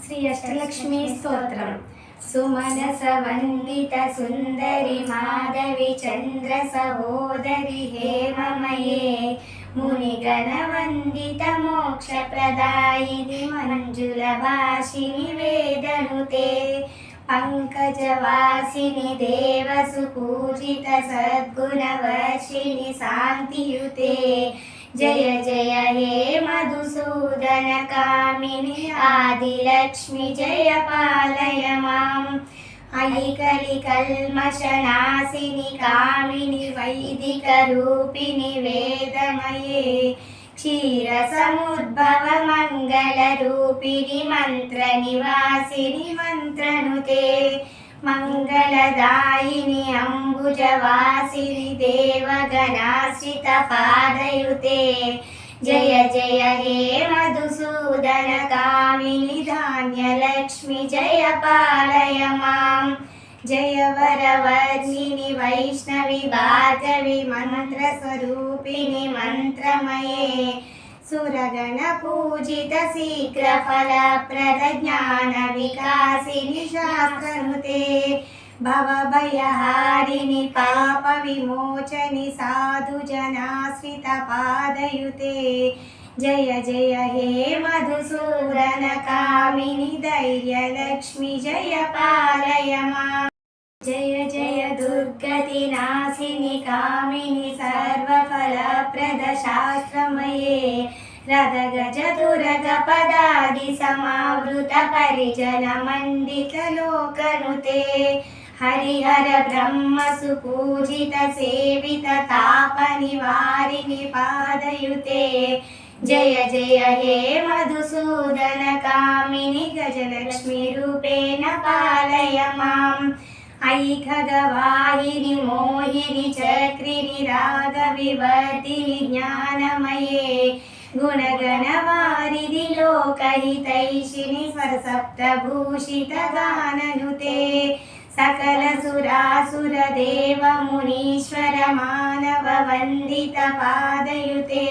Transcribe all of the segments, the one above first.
శ్రీ అష్టలక్ష్మి స్తోత్రం. సుమనస వందిత సుందరి మాధవి చంద్ర సహోదరి హేమమయే మునిగణ వందిత మోక్ష ప్రదాయిని మంజుల భాషిని వేదనుతే పంకజవాసిని దేవసు పూజిత సద్గుణవర్షిణి శాంతియుతే జయ జయ హే మధుసూదన కామిని ఆదిలక్ష్మి జయ పాలయ మాం అలికలి కల్మషనాశిని కామిని వైదిక రూపిణి వేదమయే క్షీర సముద్భవ మంగళ రూపిణి మంత్ర నివాసిని మంత్రనుతే మంగళదాయిని అంబుజవాసిని దేవగణాశ్రిత పాదయుతే జయ జయ హే మధుసూదన కామిని ధాన్యలక్ష్మి జయ పాలయ మాం జయ వరవర్ణిని వైష్ణవి భార్గవి మంత్ర స్వరూపిణి మంత్రమయే సురగణ పూజిత శీఘ్ర ఫలప్రద జ్ఞాన వికాసిని శాస్త్రనుతే భవభయహారిణి పాప విమోచని సాధు జనాశ్రిత పాదయుతే జయ జయ హే మధుసూదన కామిని ధైర్యలక్ష్మి జయ పాలయ మాం జయ జయ దుర్గతి నాశిని కామిని సర్వఫలప్రద శాస్త్రమయే రథ గజ దురగ పదాది సమావృత పరిజన మండిత లోకనుతే హరిహర బ్రహ్మ సుపూజిత సేవిత తాప నివారిణి పాదయుతే జయ జయ హే మధుసూదన కామిని గజలక్ష్మి రూపేణ పాలయ మాం ఐఖగవాహిని మోహిని చక్రిని రాగ వివర్ధిని జ్ఞానమయే గుణగణవారిది లోకహితైషిని స్వరసప్తభూషిత గాననుతే సకల సురాసుర దేవ మునీశ్వర మానవ వందిత పాదయుతే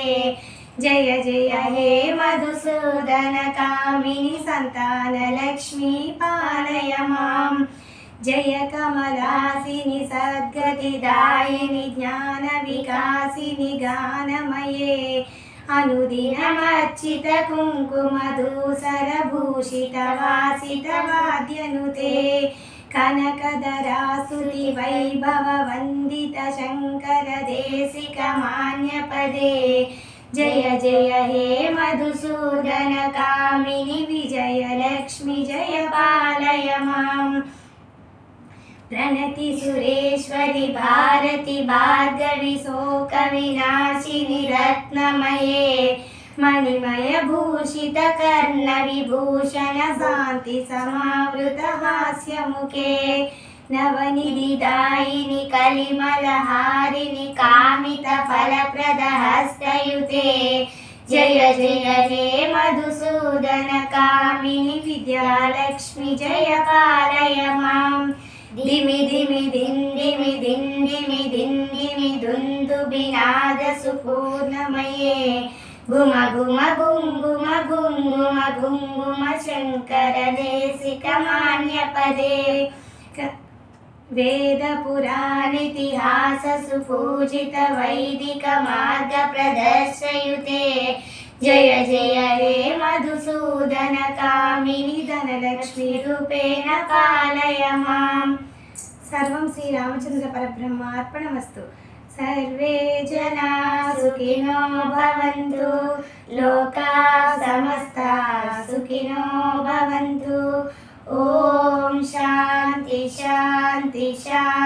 జయ జయ హే మధుసూదన కామిని సంతాన లక్ష్మీ పాలయ మాం జయ కమలాసిని సద్గతిదాయిని జ్ఞాన వికాసిని గానమయే అనుదినమర్చిత కుంకుమ దూసర భూషిత వాసిత వాద్యనుతే కనకధరాసుతి వైభవ వందిత శంకర దేశిక మాన్యపదే జయ జయ హే మధుసూదన కామిని విజయలక్ష్మి జయ పాలయ మాం ప్రణతి సురేశ్వరి భారతి భార్గవి శోక వినాశిని రత్నమయే మణిమయ భూషిత కర్ణ విభూషణ శాంతి సమావృత హాస్యముఖే నవనిధిదాయిని కలిమలహారిణి కామిత ఫలప్రద హస్తయుతే జయ జయ హే మధుసూదన కామిని విద్యాలక్ష్మి జయ పాలయ మాం ధిమి ధిమి ధిండిమి ధిండిమి ధిండిమి దుందుబినాద సుపూర్ణమయే గుమ గుమ గుంగుమ గుంగుమ గుంగుమ శంకర దేశిక మాన్యపదే వేద పురాణితిహాస సుపూజిత వైదిక మార్గ ప్రదర్శయుతే జయ జయ హే మధుసూదన కామిని ధనలక్ష్మి రూపేణ పాలయ మాం సర్వం శ్రీరామచంద్ర పరబ్రహ్మార్పణమస్తు. సర్వే జనా సుఖినో భవంతు లోకా సమస్తా సుఖినో భవంతు. ఓం శాంతి శాంతి శాంతి.